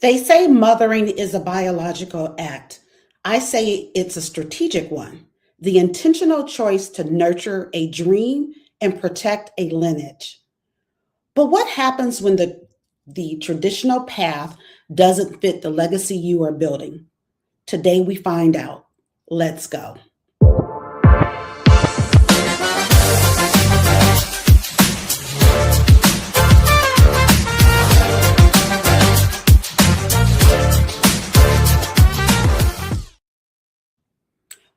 They say mothering is a biological act. I say it's a strategic one. The intentional choice to nurture a dream and protect a lineage. But what happens when the traditional path doesn't fit the legacy you are building? Today we find out. Let's go.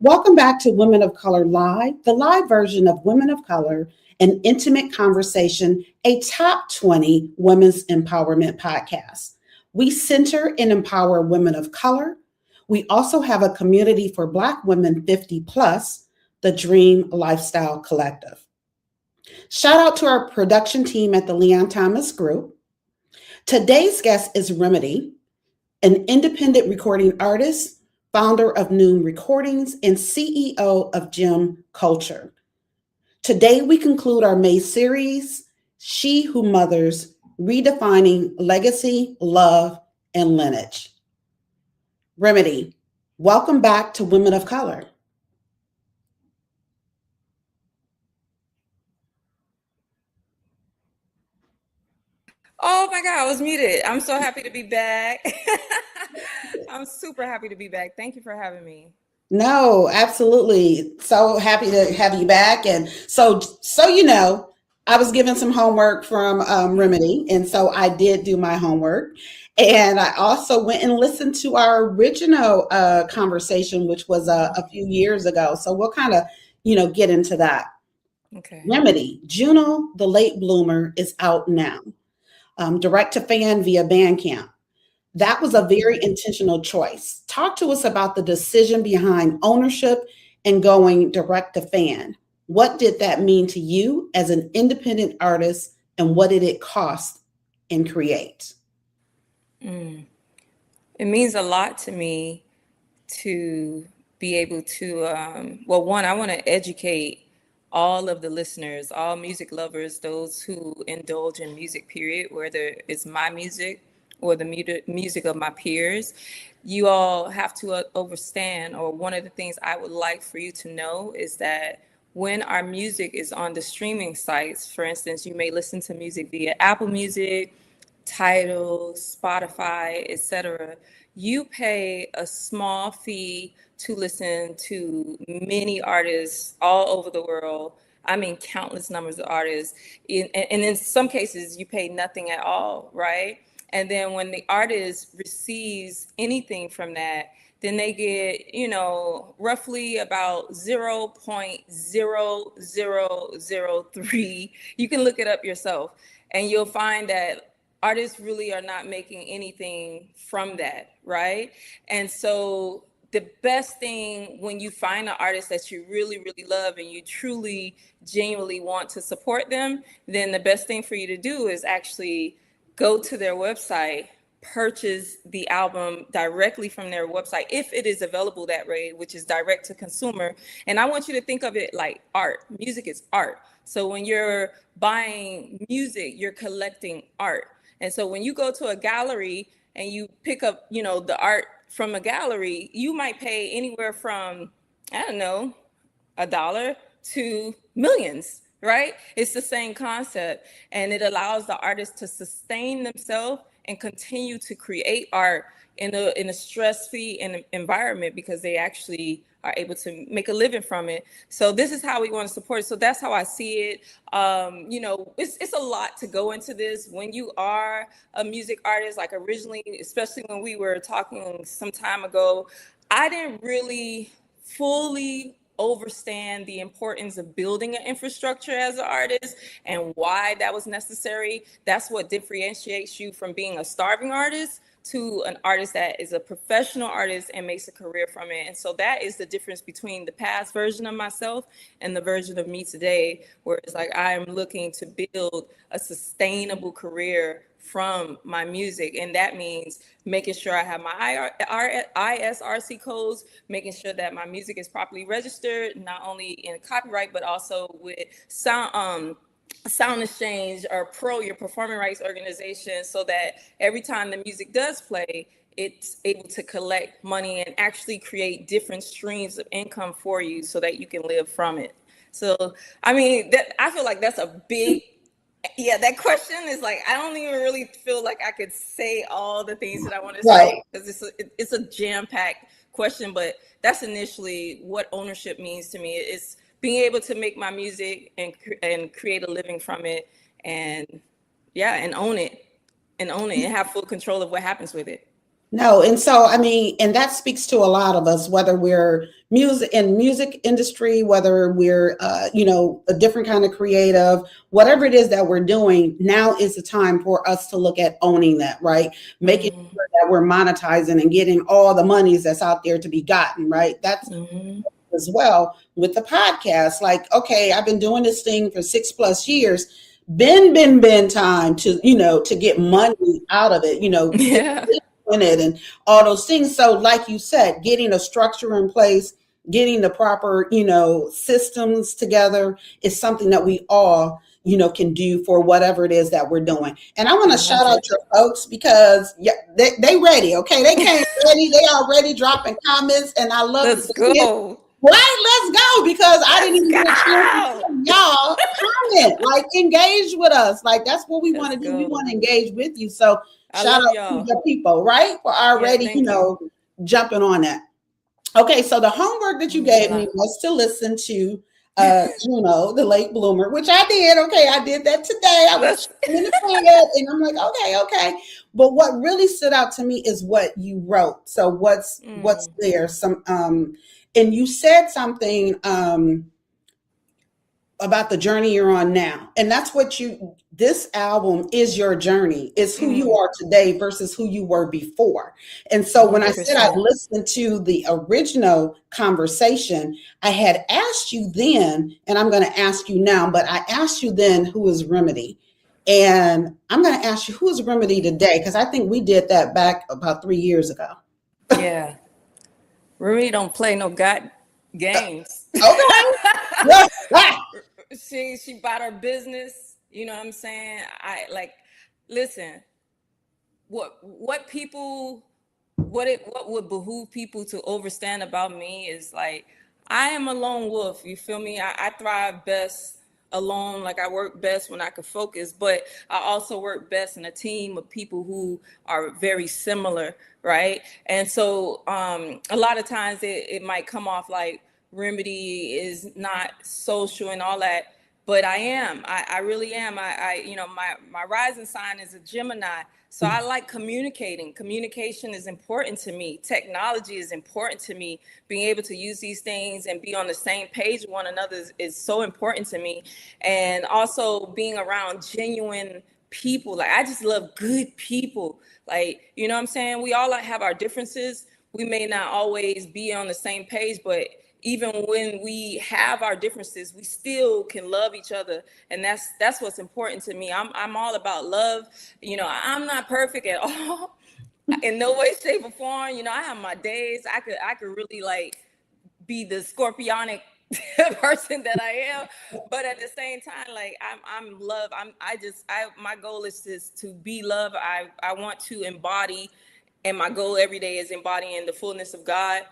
Welcome back to Women of Color Live, the live version of Women of Color, an intimate conversation, a top 20 women's empowerment podcast. We center and empower women of color. We also have a community for Black women 50 plus, the Dream Lifestyle Collective. Shout out to our production team at the Leon Thomas Group. Today's guest is RIMIDI, an independent recording artist, founder of NOOM Recordings, and CEO of Gem Culture. Today, we conclude our May series, She Who Mothers, Redefining Legacy, Love, and Lineage. RIMIDI, welcome back to Women of Color. Oh my God, I was muted. I'm so happy to be back. I'm super happy to be back. Thank you for having me. No, absolutely. So happy to have you back. And so you know, I was given some homework from RIMIDI, and so I did do my homework. And I also went and listened to our original conversation, which was a few years ago. So we'll kind of, get into that. Okay. RIMIDI, JUNO, the Late Bloomer, is out now. Direct to fan via Bandcamp. That was a very intentional choice. Talk to us about the decision behind ownership and going direct to fan. What did that mean to you as an independent artist, and what did it cost and create? It means a lot to me to be able to, one, I want to educate all of the listeners, all music lovers, those who indulge in music, period, whether it's my music or the music of my peers. You all have to understand, or one of the things I would like for you to know is that when our music is on the streaming sites, for instance, you may listen to music via Apple Music, Tidal, Spotify, etc., you pay a small fee to listen to many artists all over the world. I mean, countless numbers of artists. And in some cases, you pay nothing at all, right? And then when the artist receives anything from that, then they get, roughly about 0.0003. You can look it up yourself, and you'll find that artists really are not making anything from that, right? And so the best thing when you find an artist that you really, really love and you truly, genuinely want to support them, then the best thing for you to do is actually go to their website, purchase the album directly from their website, if it is available that way, which is direct to consumer. And I want you to think of it like art. Music is art. So when you're buying music, you're collecting art. And so when you go to a gallery and you pick up, the art from a gallery, you might pay anywhere from, $1 to millions. Right? It's the same concept, and it allows the artist to sustain themselves and continue to create art in a stress-free environment, because they actually are able to make a living from it. So this is how we want to support it. So that's how I see it. It's a lot to go into this. When you are a music artist, like originally, especially when we were talking some time ago, I didn't really fully understand the importance of building an infrastructure as an artist and why that was necessary. That's what differentiates you from being a starving artist to an artist that is a professional artist and makes a career from it. And so that is the difference between the past version of myself and the version of me today, where it's like I'm looking to build a sustainable career from my music. And that means making sure I have my ISRC codes, making sure that my music is properly registered, not only in copyright, but also with sound, Sound Exchange or Pro, your performing rights organization, so that every time the music does play, it's able to collect money and actually create different streams of income for you so that you can live from it. So, I mean, that I feel like that's a big, yeah, that question is like, I don't even really feel like I could say all the things that I want to say, because it's a jam-packed question, but that's initially what ownership means to me. It's being able to make my music and create a living from it, and own it and have full control of what happens with it. No, and so I mean, and that speaks to a lot of us, whether we're music industry, whether we're a different kind of creative, whatever it is that we're doing. Now is the time for us to look at owning that, right? Making sure that we're monetizing and getting all the monies that's out there to be gotten, right? That's as well with the podcast. Like, okay, I've been doing this thing for 6+ years. Been time to to get money out of it. In it and all those things. So like you said, getting a structure in place, getting the proper, systems together is something that we all, can do for whatever it is that we're doing. And I want to shout out your folks because they ready. Okay. They came ready. They already dropping comments and I love Let's go. Right, let's go, because I didn't even get a chance to y'all comment, like engage with us. Like that's what we want to do. We want to engage with you. So shout out to the people, right? For already, jumping on that. Okay, so the homework that you gave me was to listen to JUNO, the late bloomer, which I did. Okay, I did that today. I was in the bed and I'm like, okay. But what really stood out to me is what you wrote. So what's there? And you said something about the journey you're on now. And that's this album is your journey. It's who you are today versus who you were before. And so when 100%. I said I listened to the original conversation, I had asked you then, and I'm going to ask you now, but I asked you then, who is RIMIDI? And I'm going to ask you, who is RIMIDI today? Because I think we did that back about 3 years ago. Yeah. RIMIDI don't play no games. Okay. She bought her business. You know what I'm saying? Listen, what would behoove people to understand about me is like, I am a lone wolf. You feel me? I thrive best alone. Like I work best when I can focus, but I also work best in a team of people who are very similar, right? And so a lot of times it might come off like RIMIDI is not social and all that, but I am. I really am. My rising sign is a Gemini. So I like communicating. Communication is important to me. Technology is important to me. Being able to use these things and be on the same page with one another is so important to me. And also being around genuine people. Like I just love good people. Like, you know what I'm saying? We all have our differences. We may not always be on the same page, but even when we have our differences, we still can love each other. And that's what's important to me. I'm all about love. I'm not perfect at all in no way, shape or form. I have my days. I could really like be the scorpionic person that I am. But at the same time, like I'm love. My goal is to be love. I want to embody, and my goal every day is embodying the fullness of God.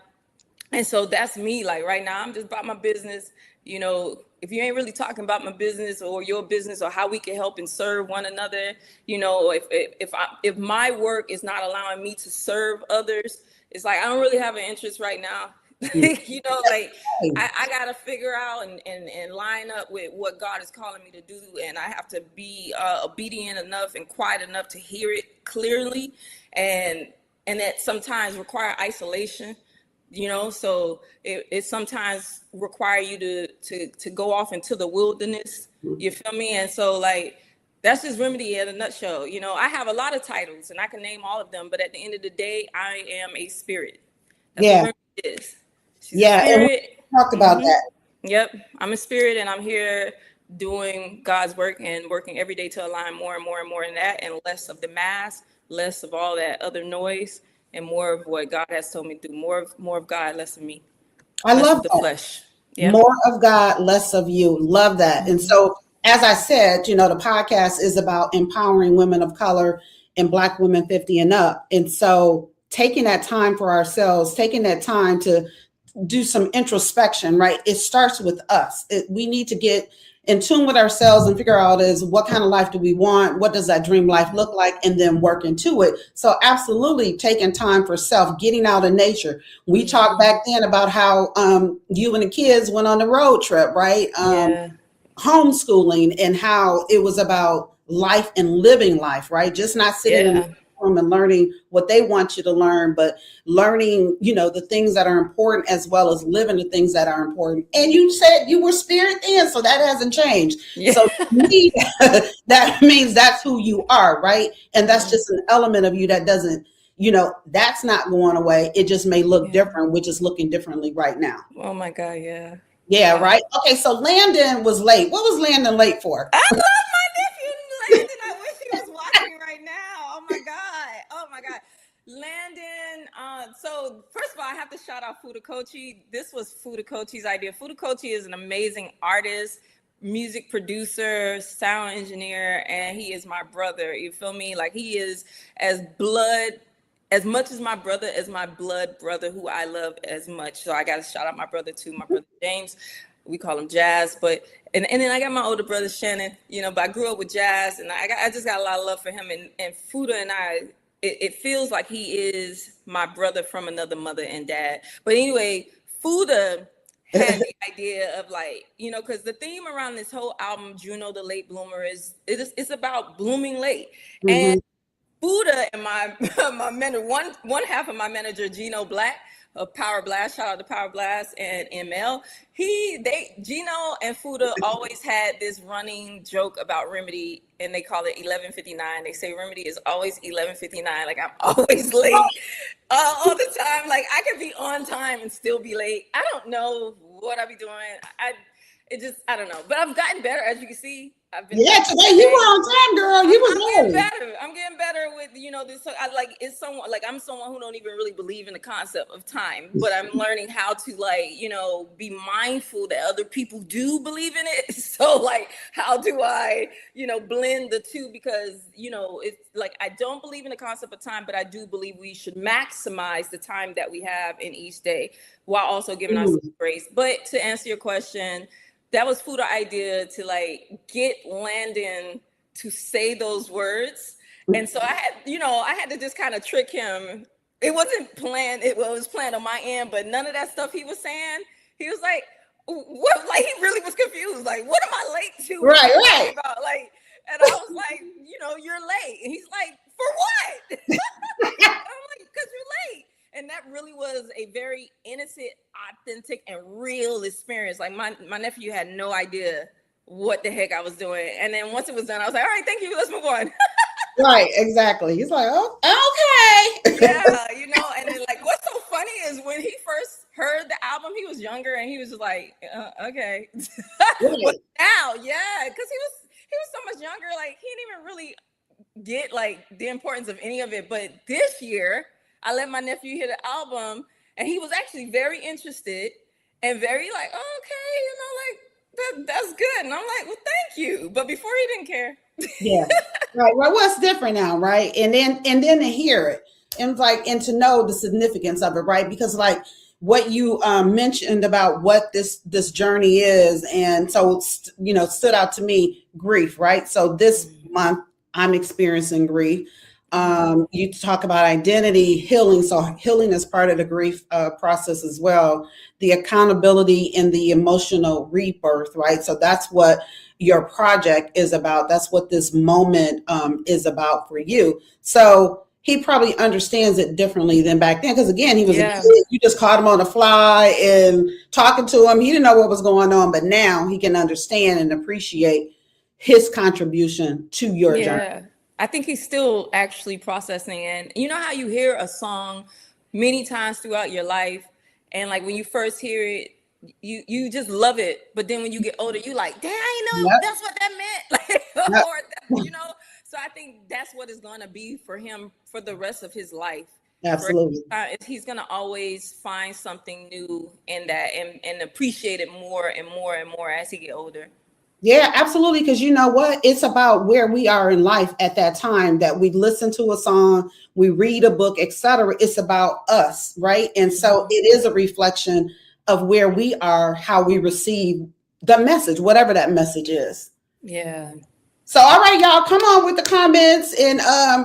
And so that's me. Like right now, I'm just about my business. If you ain't really talking about my business or your business or how we can help and serve one another, if my work is not allowing me to serve others, it's like I don't really have an interest right now. I gotta figure out and line up with what God is calling me to do, and I have to be obedient enough and quiet enough to hear it clearly, and that sometimes require isolation. So it sometimes require you to go off into the wilderness. You feel me? And so like, that's just RIMIDI in a nutshell. I have a lot of titles and I can name all of them, but at the end of the day, I am a spirit. That's what RIMIDI is. She's a spirit. And we talked about that. Yep. I'm a spirit and I'm here doing God's work and working every day to align more and more and more in that, and less of the mass, less of all that other noise, and more of what God has told me to do. More of God, less of me. I love the that. Flesh. Yeah. More of God, less of you. Love that. And so as I said, you know, the podcast is about empowering women of color and Black women 50 and up. And so taking that time for ourselves, taking that time to do some introspection, right? It starts with us. We need to get in tune with ourselves and figure out is what kind of life do we want? What does that dream life look like? And then work into it. So absolutely taking time for self, getting out of nature. We talked back then about how you and the kids went on the road trip, right? Yeah. Homeschooling and how it was about life and living life, right? Just not sitting in the room and learning what they want you to learn, but learning, you know, the things that are important as well as living the things that are important. And you said you were spirit then, so that hasn't changed. Yeah. So to me, that means that's who you are, right? And that's just an element of you that doesn't, you know, that's not going away. It just may look different, which is looking differently right now. Oh my God, yeah. Yeah, right. Okay, so Landon was late. What was Landon late for? I love my nephew Landon. I wish he was watching right now. Oh my God. Oh my God. Landon, so first of all, I have to shout out Fudakochi. This was Fudakochi's idea. Fudakochi is an amazing artist, music producer, sound engineer, and he is my brother. You feel me? Like he is as much as my brother, as my blood brother, who I love as much. So I got to shout out my brother too, my brother James. We call him Jazz, but and then I got my older brother Shannon. You know, but I grew up with Jazz, and I just got a lot of love for him. And Fuda and I, it feels like he is my brother from another mother and dad. But anyway, Fuda had the idea of like, you know, because the theme around this whole album, JUNO, the Late Bloomer, it's about blooming late. And Fuda and my mentor, one half of my manager, Gino Black of Power Blast, shout out to Power Blast and ML. Gino and Fuda always had this running joke about RIMIDI, and they call it 11:59. They say RIMIDI is always 11:59. Like I'm always late all the time. Like I could be on time and still be late. I don't know what I be doing. I don't know. But I've gotten better, as you can see. Today you were on time, girl. You was better. I'm getting better with, you know, this. I'm someone who don't even really believe in the concept of time, but I'm learning how to, like, you know, be mindful that other people do believe in it. So like, how do I, you know, blend the two? Because, you know, it's like, I don't believe in the concept of time, but I do believe we should maximize the time that we have in each day while also giving ourselves grace. But to answer your question, that was Fuda's idea to like get Landon to say those words. And so I had to just kind of trick him. It wasn't planned. It was planned on my end, but none of that stuff he was saying, he was like, what? Like he really was confused. Like, what am I late to? Right. About? Like, and I was like, you know, you're late. And he's like, for what? I'm like, because you're late. And that really was a very innocent, authentic, and real experience. Like my nephew had no idea what the heck I was doing. And then once it was done, I was like, all right, thank you, let's move on. Right, exactly. He's like, oh, okay. Yeah, you know, and then like what's so funny is when he first heard the album, he was younger and he was just like, okay. But now, yeah, because he was so much younger, like he didn't even really get like the importance of any of it. But this year, I let my nephew hear the album, and he was actually very interested and very like, oh, okay, you know, like that's good. And I'm like, well, thank you. But before he didn't care. Yeah, right. Well, what's different now, right? And then to hear it and to know the significance of it, right? Because like what you mentioned about what this journey is, and so you know, stood out to me, grief, right? So this month I'm experiencing grief. You talk about identity, healing. So healing is part of the grief process as well. The accountability and the emotional rebirth, right? So that's what your project is about. That's what this moment is about for you. So he probably understands it differently than back then. Because again, he was a kid. You just caught him on the fly and talking to him. He didn't know what was going on, but now he can understand and appreciate his contribution to your journey. I think he's still actually processing. And you know how you hear a song many times throughout your life, and like when you first hear it, you just love it. But then when you get older, you like, damn, I know that's what that meant. Like, or, you know. So I think that's what it's going to be for him for the rest of his life. Absolutely. He's going to always find something new in that and appreciate it more and more and more as he get older. Yeah, absolutely. Because you know what? It's about where we are in life at that time that we listen to a song, we read a book, etc. It's about us, right? And so Mhm. it is a reflection of where we are, how we receive the message, whatever that message is. Yeah. So, all right, y'all, come on with the comments and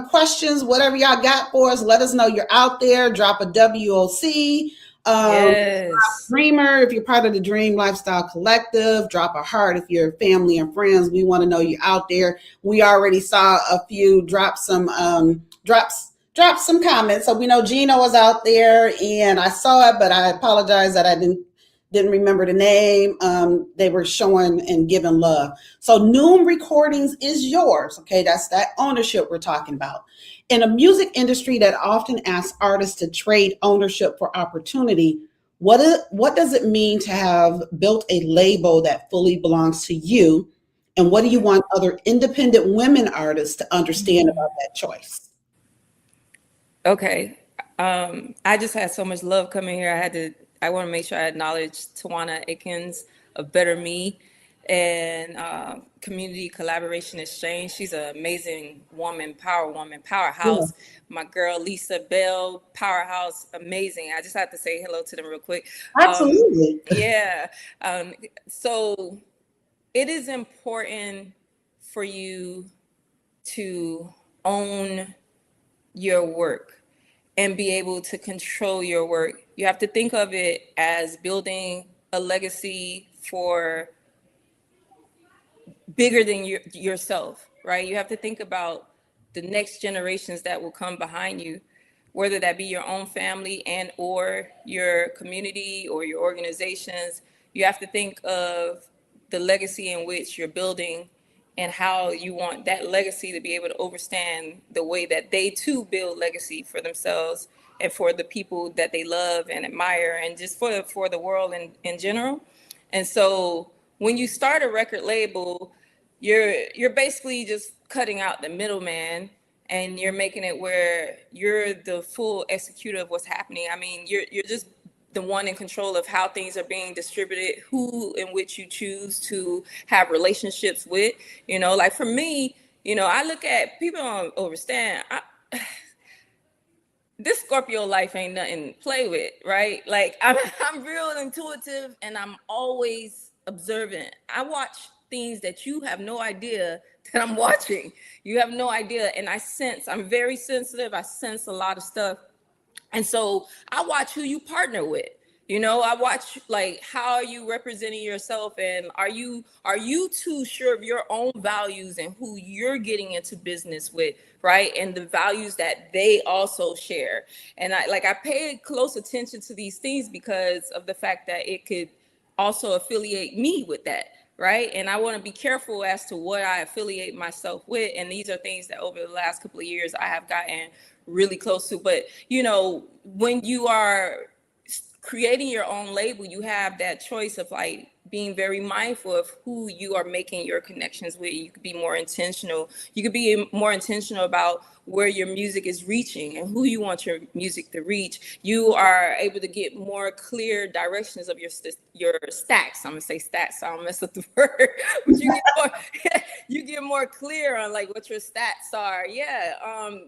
questions, whatever y'all got for us. Let us know you're out there. Drop a WOC. Yes. Dreamer, if you're part of the Dream Lifestyle Collective, drop a heart if you're family and friends. We want to know you're out there. We already saw a few drop some comments. So we know Gino was out there and I saw it, but I apologize that I didn't remember the name. They were showing and giving love. So NOOM Recordings is yours. Okay, that's that ownership we're talking about. In a music industry that often asks artists to trade ownership for opportunity, what does it mean to have built a label that fully belongs to you? And what do you want other independent women artists to understand about that choice? Okay. I just had so much love coming here. I want to make sure I acknowledge Tawana Aikens of Better Me and Community Collaboration Exchange. She's an amazing woman, Yeah, powerhouse. My girl, Lisa Bell, powerhouse, amazing. I just have to say hello to them real quick. absolutely. Yeah. Um, so it is important for you to own your work and be able to control your work. You have to think of it as building a legacy for bigger than yourself, right? You have to think about the next generations that will come behind you, whether that be your own family and or your community or your organizations. You have to think of the legacy in which you're building and how you want that legacy to be able to overstand the way that they too build legacy for themselves and for the people that they love and admire and just for the world in general. And so when you start a record label, you're basically just cutting out the middleman and you're making it where you're the full executor of what's happening. I mean, you're just the one in control of how things are being distributed, who in which you choose to have relationships with. You know, like for me, you know, I look at people don't understand. This Scorpio life ain't nothing to play with, right? Like I'm real intuitive and I'm always observant. I watch things that you have no idea that I'm watching. You have no idea. And I sense, I'm very sensitive. I sense a lot of stuff. And so I watch who you partner with. You know, I watch like how are you representing yourself and are you too sure of your own values and who you're getting into business with, right? And the values that they also share. And I pay close attention to these things because of the fact that it could also affiliate me with that, right? And I want to be careful as to what I affiliate myself with. And these are things that over the last couple of years I have gotten really close to. But, you know, when you are creating your own label, you have that choice of like being very mindful of who you are making your connections with. You could be more intentional. You could be more intentional about where your music is reaching and who you want your music to reach. You are able to get more clear directions of your stacks. I'm gonna say stats, so I don't mess up the word. But you get more you get more clear on like what your stats are. Yeah.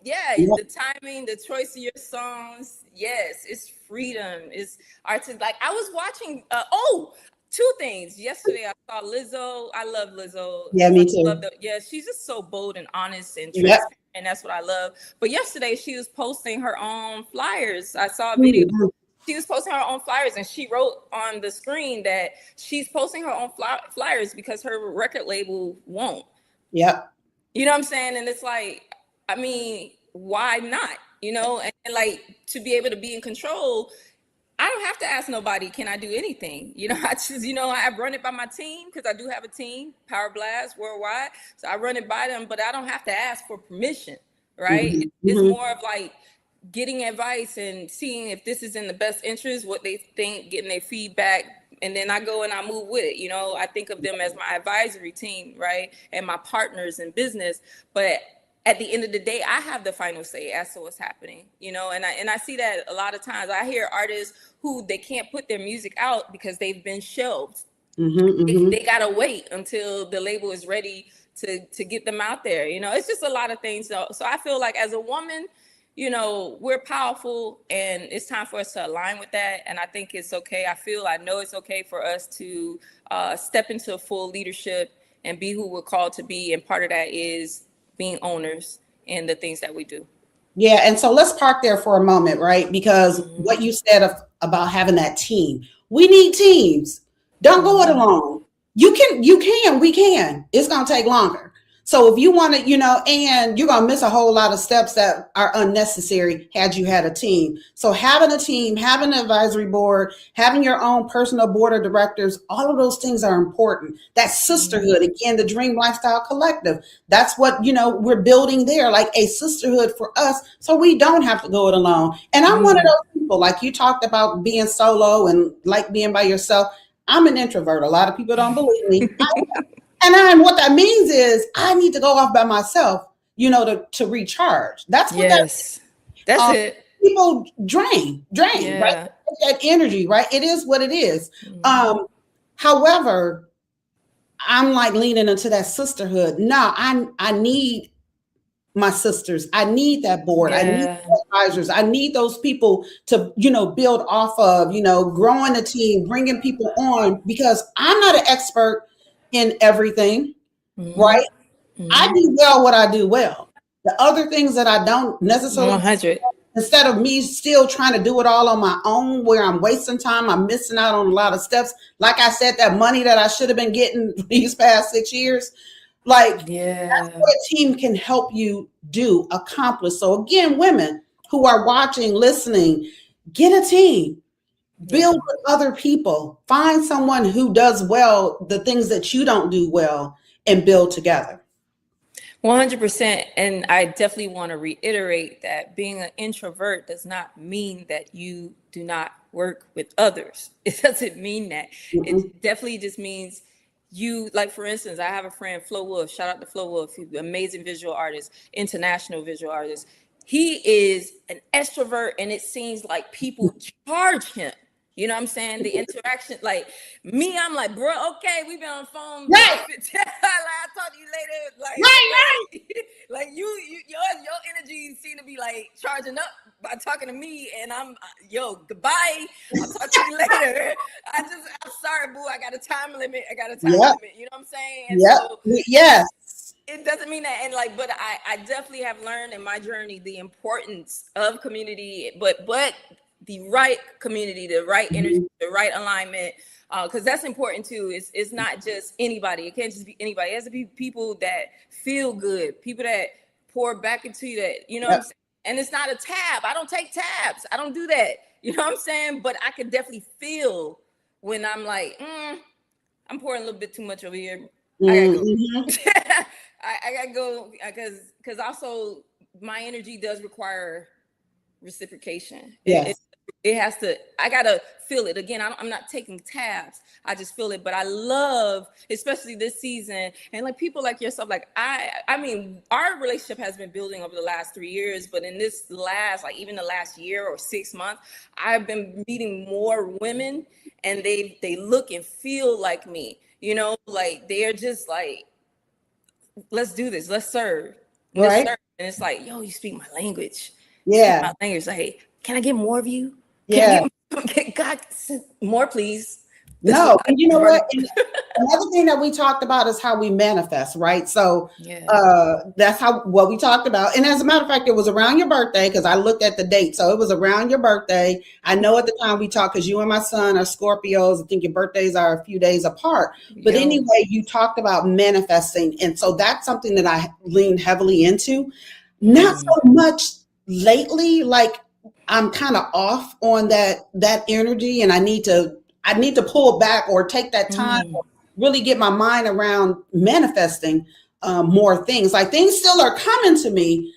Yeah, Yeah. the timing, the choice of your songs. Yes, it's freedom. It's artistic. Like I was watching two things. Yesterday I saw Lizzo. I love Lizzo. Yeah, me too. Yeah, she's just so bold and honest and Yep. transparent. And that's what I love. But yesterday she was posting her own flyers. I saw a video. Mhm. She was posting her own flyers and she wrote on the screen that she's posting her own flyers because her record label won't. Yep. You know what I'm saying? And it's like, I mean, why not? You know, and like to be able to be in control, I don't have to ask nobody, can I do anything? You know, I just, you know, I run it by my team because I do have a team, Power Blast Worldwide. So I run it by them, but I don't have to ask for permission, right? Mhm. It's Mhm. more of like getting advice and seeing if this is in the best interest, what they think, getting their feedback. And then I go and I move with it. You know, I think of them as my advisory team, right? And my partners in business. But at the end of the day, I have the final say as to what's happening, you know, and I see that a lot of times. I hear artists who they can't put their music out because they've been shelved. They gotta wait until the label is ready to get them out there. You know, it's just a lot of things. So I feel like as a woman, you know, we're powerful, and it's time for us to align with that. And I think it's okay. I know it's okay for us to step into full leadership and be who we're called to be. And part of that is being owners in the things that we do. Yeah. And so let's park there for a moment, right? Because what you said about having that team, we need teams. Don't go it alone. We can. It's going to take longer. So if you want to, you know, and you're going to miss a whole lot of steps that are unnecessary had you had a team. So having a team, having an advisory board, having your own personal board of directors, all of those things are important. That sisterhood, again, the Dream Lifestyle Collective, that's what, you know, we're building there, like a sisterhood for us, so we don't have to go it alone. And I'm one of those people, like you talked about being solo and like being by yourself. I'm an introvert. A lot of people don't believe me. And what that means is I need to go off by myself, you know, to recharge. That's what that's it. People drain, right? That energy, right? It is what it is. However, I'm like leaning into that sisterhood. No, I need my sisters. I need that board. I need advisors. I need those people to, you know, build off of, you know, growing a team, bringing people on, because I'm not an expert in everything, right? I do well what I do well. The other things that I don't necessarily, 100. Instead of me still trying to do it all on my own, where I'm wasting time, I'm missing out on a lot of steps. Like I said, that money that I should have been getting these past 6 years, like that's what a team can help you accomplish. So again, women who are watching, listening, get a team. Build with other people. Find someone who does well the things that you don't do well, and build together. 100%. And I definitely want to reiterate that being an introvert does not mean that you do not work with others. It doesn't mean that. It definitely just means you, like, for instance, I have a friend, Flo Wolf. Shout out to Flo Wolf. He's an amazing visual artist, international visual artist. He is an extrovert, and it seems like people charge him. You know what I'm saying? The interaction, like me, I'm like, bro, okay, we've been on the phone. Right. I'll talk to you later. Like, right. Like your energy seem to be like charging up by talking to me, and I'm, goodbye. I'll talk to you later. I'm sorry, boo. I got a time limit. You know what I'm saying? And so, it doesn't mean that, and like, but I definitely have learned in my journey the importance of community, but the right community, the right energy, the right alignment, because that's important too. It's not just anybody. It can't just be anybody. It has to be people that feel good, people that pour back into you, that, you know what I'm saying? And it's not a tab. I don't take tabs. I don't do that. You know what I'm saying? But I can definitely feel when I'm like, I'm pouring a little bit too much over here. I gotta go. I gotta go, because also my energy does require reciprocation. It has to, I gotta feel it. Again, I'm not taking tabs. I just feel it. But I love, especially this season, and like people like yourself, like I mean, our relationship has been building over the last 3 years, but in this last, like even the last year or 6 months, I've been meeting more women, and they look and feel like me, you know, like they're just like, let's do this, let's serve. Let's serve. And it's like, yo, you speak my language. My language. Like, can I get more of you? God, more, please. No, and you know what? And another thing that we talked about is how we manifest, right? So that's what we talked about. And as a matter of fact, it was around your birthday, because I looked at the date. So it was around your birthday. I know at the time we talked, because you and my son are Scorpios. I think your birthdays are a few days apart. But anyway, you talked about manifesting. And so that's something that I lean heavily into. Not so much lately, like I'm kind of off on that energy, and I need to pull back or take that time to really get my mind around manifesting more things. Like, things still are coming to me,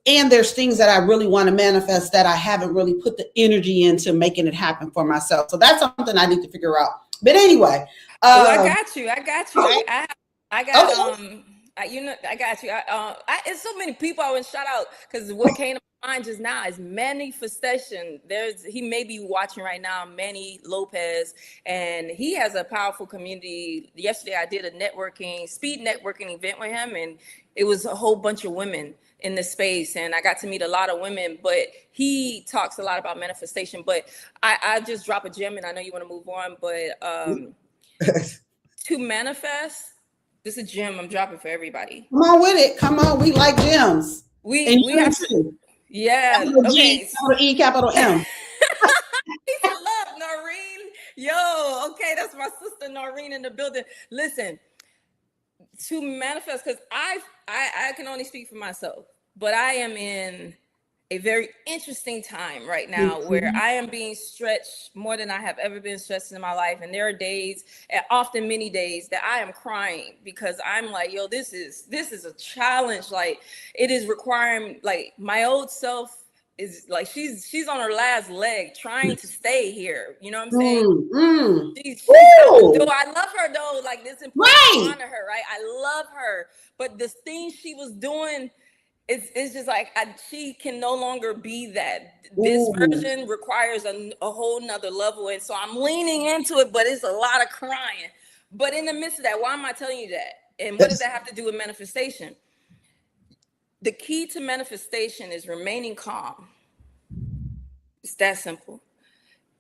and there's things that I really want to manifest that I haven't really put the energy into making it happen for myself. So that's something I need to figure out. But anyway, I got you. I got I got you. It's so many people I would shout out because what came to mind just now is manifestation. He may be watching right now, Manny Lopez, and he has a powerful community. Yesterday, I did a speed networking event with him, and it was a whole bunch of women in the space, and I got to meet a lot of women. But he talks a lot about manifestation. But I just drop a gem, and I know you want to move on, but to manifest. This is a gem I'm dropping for everybody. Come on with it. Come on. We like gems. We have to. Yeah. Capital Okay. G, capital E, capital M. Peace and love, Noreen. Yo, okay, that's my sister Noreen in the building. Listen, to manifest, because I can only speak for myself, but I am in a very interesting time right now where I am being stretched more than I have ever been stretched in my life. And there are days, and often many days, that I am crying because I'm like, yo, this is a challenge. Like, it is requiring, like, my old self is like, she's on her last leg trying to stay here. You know what I'm saying? Though I love her though, like, this important to honor her, right? I love her, but the things she was doing, it's just like she can no longer be that. This version requires a whole nother level, and so I'm leaning into it, but it's a lot of crying. But in the midst of that, why am I telling you that? And what does that have to do with manifestation? The key to manifestation is remaining calm. It's that simple.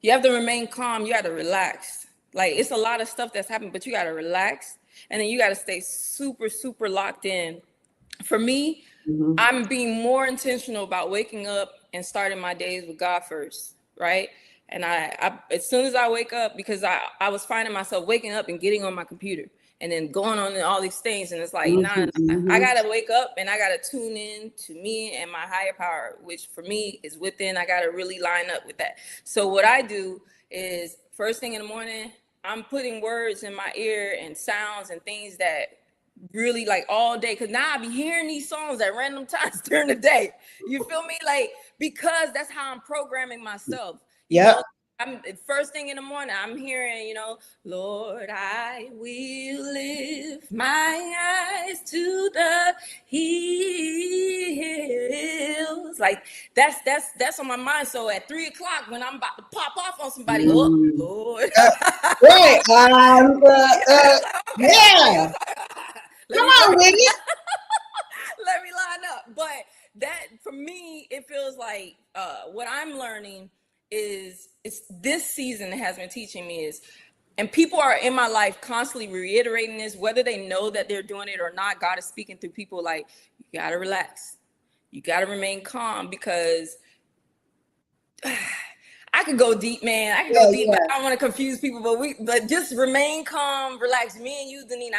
You have to remain calm. You got to relax. Like, it's a lot of stuff that's happening, but you got to relax, and then you got to stay super, super locked in. For me, I'm being more intentional about waking up and starting my days with God first, right? And I as soon as I wake up, because I was finding myself waking up and getting on my computer and then going on and all these things, and it's like, I gotta wake up and I gotta tune in to me and my higher power, which for me is within. I gotta really line up with that. So what I do is, first thing in the morning, I'm putting words in my ear and sounds and things that really, like, all day, because now I be hearing these songs at random times during the day. You feel me? Like, because that's how I'm programming myself. You know, I'm first thing in the morning, I'm hearing, Lord, I will lift my eyes to the hills. Like, that's on my mind. So at 3:00, when I'm about to pop off on somebody, oh Lord. Right. Yeah. Come on, Whitney. Let me line up. But that, for me, it feels like what I'm learning is, it's this season that has been teaching me is, and people are in my life constantly reiterating this, whether they know that they're doing it or not. God is speaking through people like, you got to relax. You got to remain calm, because I could go deep, man. I could go deep, but I don't want to confuse people. But just remain calm, relax. Me and you, Deneen,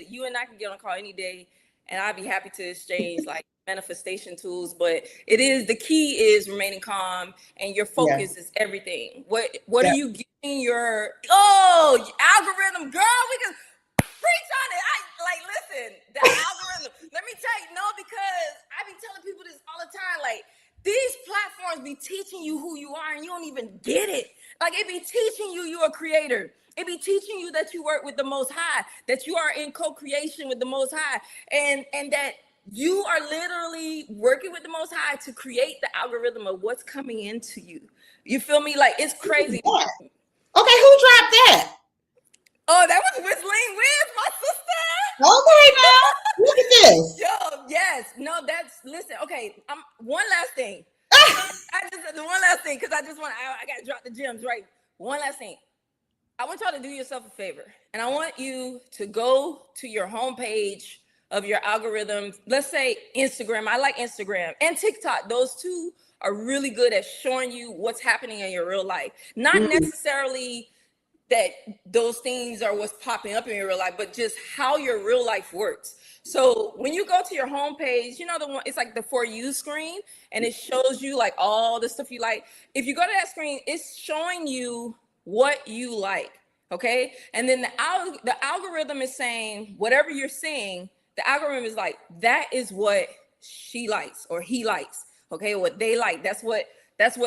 you and I can get on a call any day, and I'd be happy to exchange like manifestation tools. But the key is remaining calm, and your focus is everything. What are you getting your algorithm, girl? We can preach on it. Listen, the algorithm. Let me tell you, because I be telling people this all the time, like, these platforms be teaching you who you are and you don't even get it. Like, it be teaching you you're a creator. It be teaching you that you work with the Most High, that you are in co-creation with the Most High, and that you are literally working with the Most High to create the algorithm of what's coming into you. You feel me? Like, it's crazy. Okay, who dropped that? Oh, that was Whistling Wiz, my sister. Okay, now look at this. Yo, yes. No, listen, okay. One last thing. One last thing, because I got to drop the gems, right? One last thing. I want y'all to do yourself a favor, and I want you to go to your homepage of your algorithm. Let's say Instagram. I like Instagram and TikTok. Those two are really good at showing you what's happening in your real life. Not necessarily that those things are what's popping up in your real life, but just how your real life works. So when you go to your homepage, the one, it's like the For You screen, and it shows you like all the stuff you like. If you go to that screen, it's showing you what you like, okay? And then the algorithm is saying, whatever you're seeing, the algorithm is like, that is what she likes or he likes, okay? What they like, that's what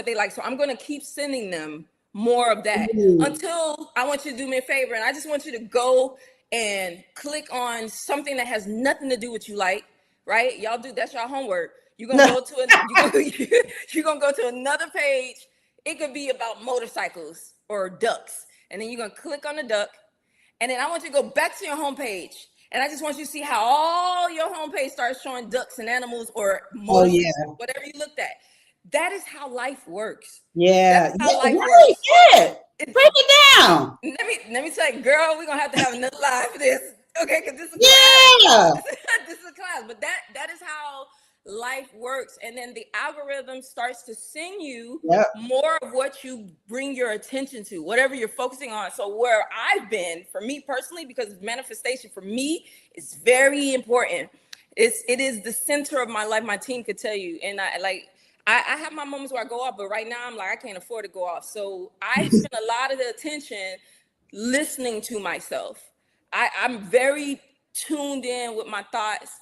they like. So I'm gonna keep sending them more of that until I want you to do me a favor, and I just want you to go and click on something that has nothing to do with you like, right? Y'all do, that's your homework. You're gonna go to you're gonna go to another page. It could be about motorcycles or ducks. And then you're gonna click on the duck. And then I want you to go back to your homepage. And I just want you to see how all your homepage starts showing ducks and animals or motorcycles, whatever you looked at. That is how life works. Yeah. That's how life right. works. Yeah. Break it down. Let me tell you, girl, we're gonna have to have another live for this. Okay, because this is class. this is a class. But that is how life works. And then the algorithm starts to send you more of what you bring your attention to, whatever you're focusing on. So where I've been, for me personally, because manifestation for me is very important. It is the center of my life. My team could tell you. And I have my moments where I go off, but right now I'm like, I can't afford to go off. So I spend a lot of the attention listening to myself. I'm very tuned in with my thoughts.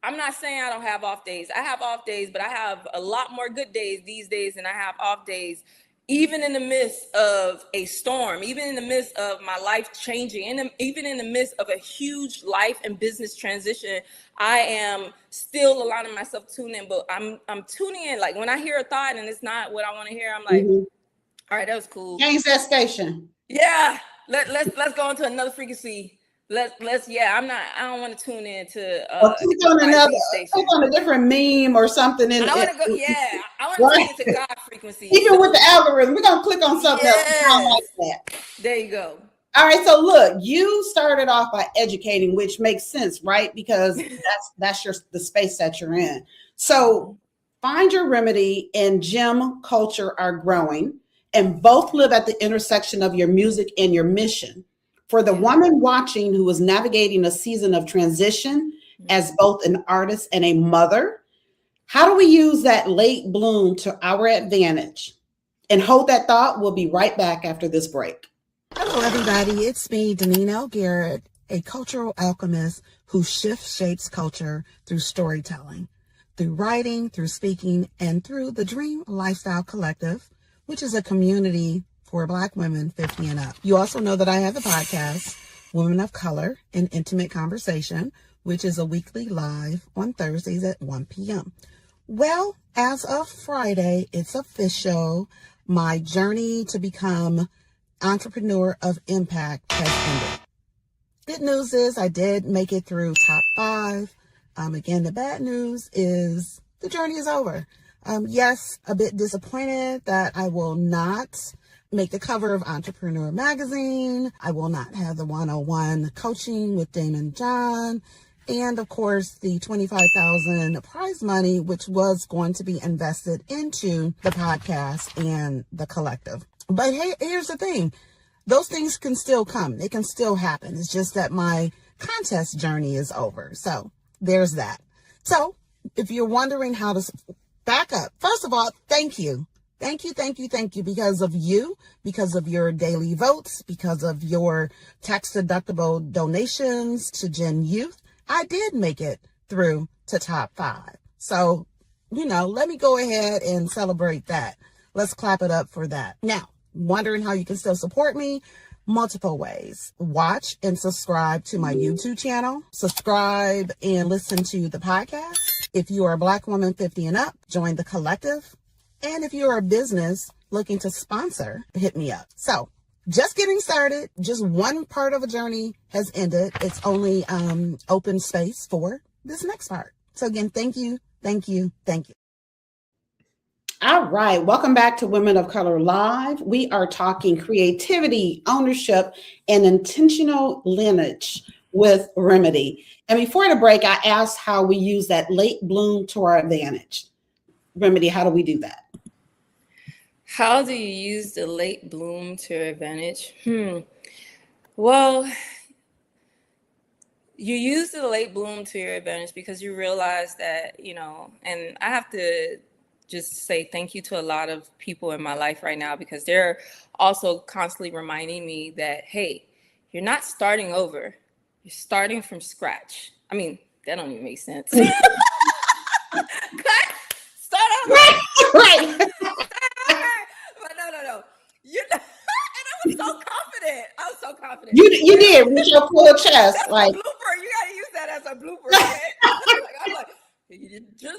I'm not saying I don't have off days. I have off days, but I have a lot more good days these days than I have off days, even in the midst of a storm, even in the midst of my life changing, and even in the midst of a huge life and business transition. I am still allowing myself to tune in, but I'm tuning in. Like when I hear a thought and it's not what I want to hear, I'm like, all right, that was cool. Change that station. Yeah, let's go into another frequency. I don't want to tune in to click on a different meme or something. I want to tune into God frequency. Even with the algorithm, we're gonna click on something else. I like that. There you go. All right, so look, you started off by educating, which makes sense, right? Because that's the space that you're in. So Find Your Remedy and gym culture are growing, and both live at the intersection of your music and your mission. For the woman watching who is navigating a season of transition as both an artist and a mother, how do we use that late bloom to our advantage? And hold that thought. We'll be right back after this break. Hello, everybody. It's me, Deneen L. Garrett, a cultural alchemist who shapes culture through storytelling, through writing, through speaking, and through the Dream Lifestyle Collective, which is a community for Black women 50 and up. You also know that I have a podcast, Women of Color, an Intimate Conversation, which is a weekly live on Thursdays at 1 p.m. Well, as of Friday, it's official. My journey to become entrepreneur of impact has ended. Good news is I did make it through top 5. Again, the bad news is the journey is over. Yes, a bit disappointed that I will not make the cover of Entrepreneur Magazine. I will not have the 101 coaching with Damon John. And of course, the $25,000 prize money, which was going to be invested into the podcast and the collective. But hey, here's the thing. Those things can still come. They can still happen. It's just that my contest journey is over. So there's that. So if you're wondering how to back up, first of all, thank you. Thank you. Because of you, because of your daily votes, because of your tax deductible donations to Gen Youth, I did make it through to top 5. So, let me go ahead and celebrate that. Let's clap it up for that. Now, wondering how you can still support me? Multiple ways. Watch and subscribe to my YouTube channel. Subscribe and listen to the podcast. If you are a Black woman 50 and up, join the collective. And if you're a business looking to sponsor, hit me up. So just getting started. Just one part of a journey has ended. It's only open space for this next part. So again, thank you. All right. Welcome back to Women of Color Live. We are talking creativity, ownership, and intentional lineage with RIMIDI. And before the break, I asked how we use that late bloom to our advantage. RIMIDI, how do we do that? How do you use the late bloom to your advantage? Well, you use the late bloom to your advantage because you realize that, and I have to just say thank you to a lot of people in my life right now because they're also constantly reminding me that, hey, you're not starting over. You're starting from scratch. I mean, that don't even make sense. Start over. Right. But no. And I was so confident. You You did with your full chest. That's Like, a blooper. You gotta use that as a blooper. Okay? I'm like,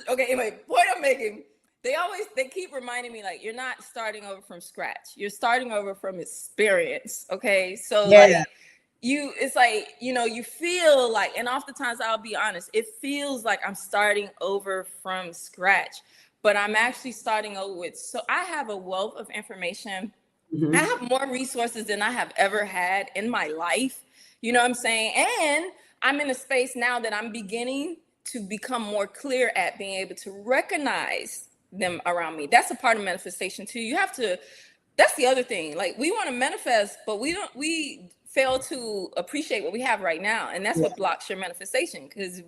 okay. Anyway, point I'm making. They keep reminding me, like, you're not starting over from scratch. You're starting over from experience. Okay, so yeah. like it's like, you feel like, and oftentimes I'll be honest, it feels like I'm starting over from scratch, but I'm actually starting over with. So I have a wealth of information. I have more resources than I have ever had in my life. You know what I'm saying? And I'm in a space now that I'm beginning to become more clear at being able to recognize them around me. That's a part of manifestation too. You have to, that's the other thing. Like, we want to manifest, but we fail to appreciate what we have right now. And that's what blocks your manifestation. Because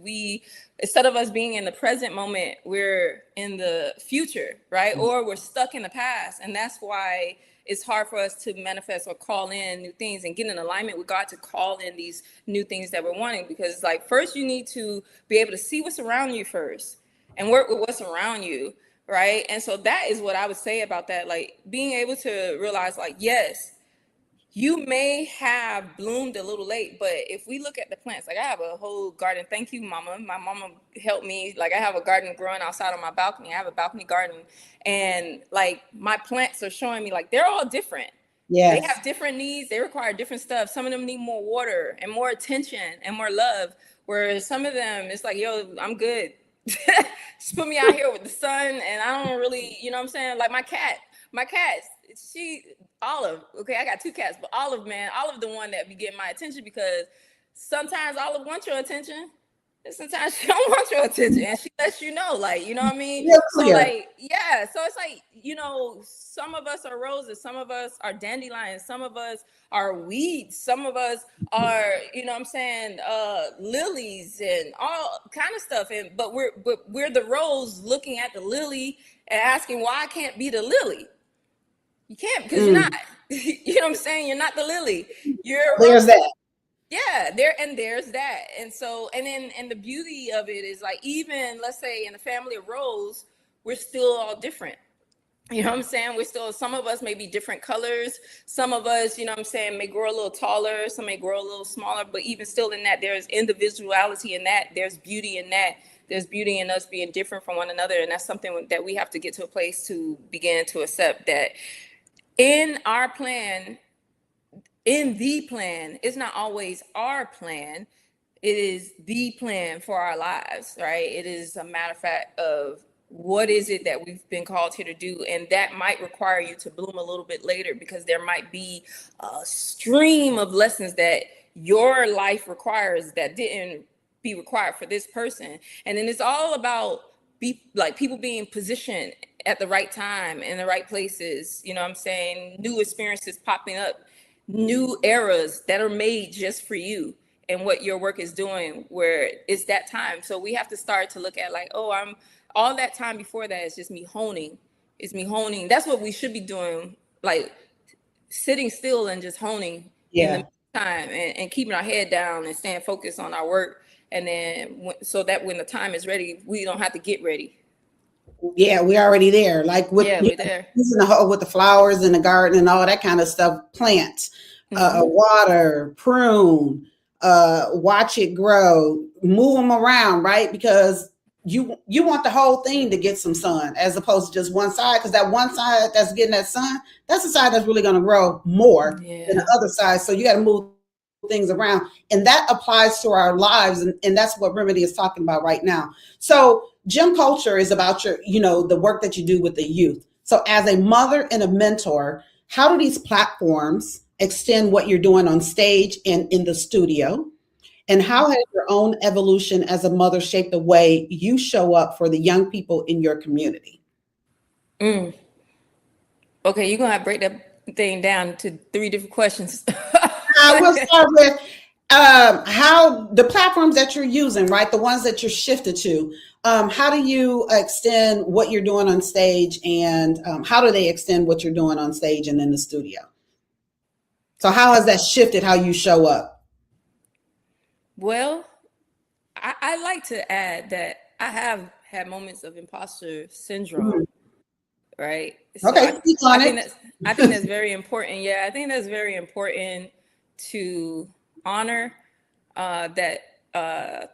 instead of us being in the present moment, we're in the future, right? Or we're stuck in the past. And that's why it's hard for us to manifest or call in new things and get in alignment with God to call in these new things that we're wanting. Because, like, first you need to be able to see what's around you first and work with what's around you, right? And so that is what I would say about that. Like, being able to realize, like, yes, you may have bloomed a little late, but if we look at the plants, like, I have a whole garden. Thank you, mama. My mama helped me. Like, I have a garden growing outside on my balcony. I have a balcony garden, and like, my plants are showing me, like, they're all different. Yes. They have different needs. They require different stuff. Some of them need more water and more attention and more love, whereas some of them, it's like, yo, I'm good. Just put me out here with the sun, and I don't really, you know what I'm saying? Like, my cats, Olive, okay, I got 2 cats, but Olive, man, Olive the one that be getting my attention, because sometimes Olive wants your attention, and sometimes she don't want your attention, and she lets you know, like, you know what I mean? So, like, yeah, so it's like, some of us are roses, some of us are dandelions, some of us are weeds, some of us are, you know what I'm saying, lilies and all kind of stuff, but we're the rose looking at the lily and asking why I can't be the lily. You can't, because you're not. You know what I'm saying? You're not the lily. There's that. Yeah, there's that. And so, and the beauty of it is, like, even, let's say, in a family of rose, we're still all different. You know what I'm saying? Some of us may be different colors. Some of us, you know what I'm saying, may grow a little taller. Some may grow a little smaller. But even still in that, there's individuality in that. There's beauty in that. There's beauty in us being different from one another. And that's something that we have to get to a place to begin to accept, that in our plan, in the plan, it's not always our plan. It is the plan for our lives, right? It is a matter of fact of what is it that we've been called here to do. And that might require you to bloom a little bit later, because there might be a stream of lessons that your life requires that didn't be required for this person. And then it's all about people being positioned at the right time in the right places, you know what I'm saying? New experiences popping up, new eras that are made just for you and what your work is doing, where it's that time. So we have to start to look at, like, I'm all that time before that is just me honing. It's me honing. That's what we should be doing, like sitting still and just honing in the time, and keeping our head down and staying focused on our work. And then so that when the time is ready, we don't have to get ready. Yeah, we're already there. Like with we're there. Using the whole with the flowers in the garden and all that kind of stuff. Plant, water, prune, watch it grow, move them around, right? Because you want the whole thing to get some sun, as opposed to just one side. Because that one side that's getting that sun, that's the side that's really going to grow more than the other side. So you got to move things around, and that applies to our lives, and that's what RIMIDI is talking about right now. So gym culture is about the work that you do with the youth. So as a mother and a mentor, how do these platforms extend what you're doing on stage and in the studio? And how has your own evolution as a mother shaped the way you show up for the young people in your community? Okay, you're gonna have to break that thing down to 3 different questions. I will start with how the platforms that you're using, right? The ones that you're shifted to. How do you extend what you're doing on stage, and how do they extend what you're doing on stage and in the studio? So how has that shifted how you show up? Well, I like to add that I have had moments of imposter syndrome, right? So Okay, I think that's very important. Yeah, I think that's very important to honor that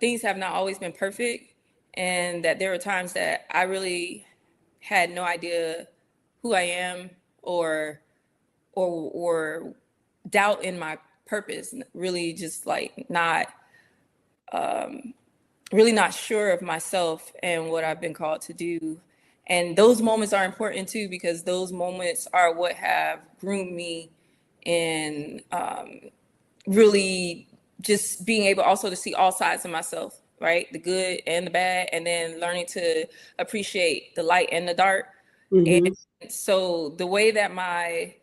things have not always been perfect, and that there were times that I really had no idea who I am, or doubt in my purpose, really just like not really not sure of myself and what I've been called to do. And those moments are important too, because those moments are what have groomed me in really just being able also to see all sides of myself, right? The good and the bad, and then learning to appreciate the light and the dark. Mm-hmm. And so the way that my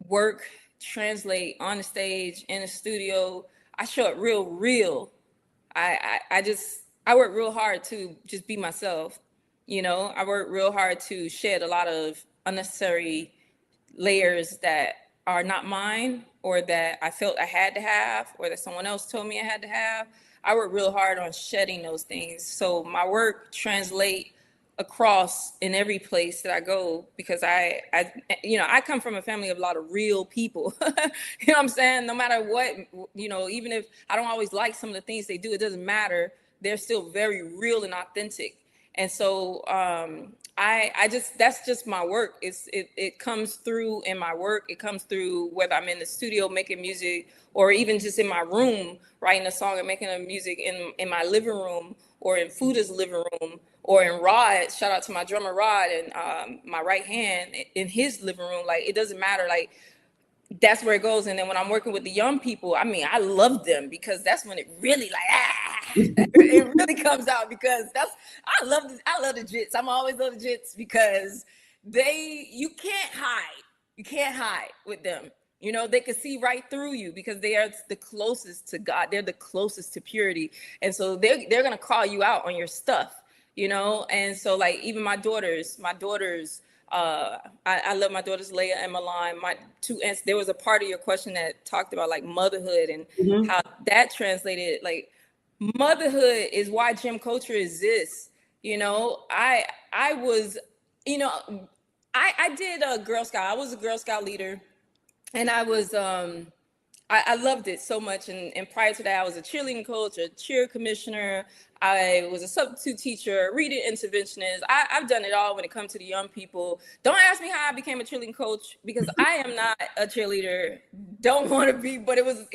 work translate on the stage, in the studio, I show it real. I work real hard to just be myself. You know, I work real hard to shed a lot of unnecessary layers that are not mine, or that I felt I had to have, or that someone else told me I had to have. I work real hard on shedding those things. So my work translate across in every place that I go, because I come from a family of a lot of real people. You know what I'm saying? No matter what, even if I don't always like some of the things they do, it doesn't matter. They're still very real and authentic. And so that's just my work. It comes through in my work. It comes through whether I'm in the studio making music, or even just in my room writing a song and making a music in my living room, or in Fuda's living room, or in Rod. Shout out to my drummer Rod, and my right hand in his living room. Like, it doesn't matter. Like, that's where it goes. And then when I'm working with the young people, I mean, I love them, because that's when it really it really comes out, because I love the jits. I'm always love the jits, because you can't hide with them. You know, they can see right through you, because they are the closest to God. They're the closest to purity. And so they're going to call you out on your stuff,? And so, like, even my daughters, I love my daughters, Leah and Milan. My two aunts, there was a part of your question that talked about like motherhood, and Mm-hmm. how that translated. Like, motherhood is why gym culture exists. I was, I did a Girl Scout. I was a Girl Scout leader, and I was, I loved it so much. And prior to that, I was a cheerleading coach, a cheer commissioner. I was a substitute teacher, reading interventionist. I've done it all when it comes to the young people. Don't ask me how I became a cheerleading coach, because I am not a cheerleader. Don't want to be, but it was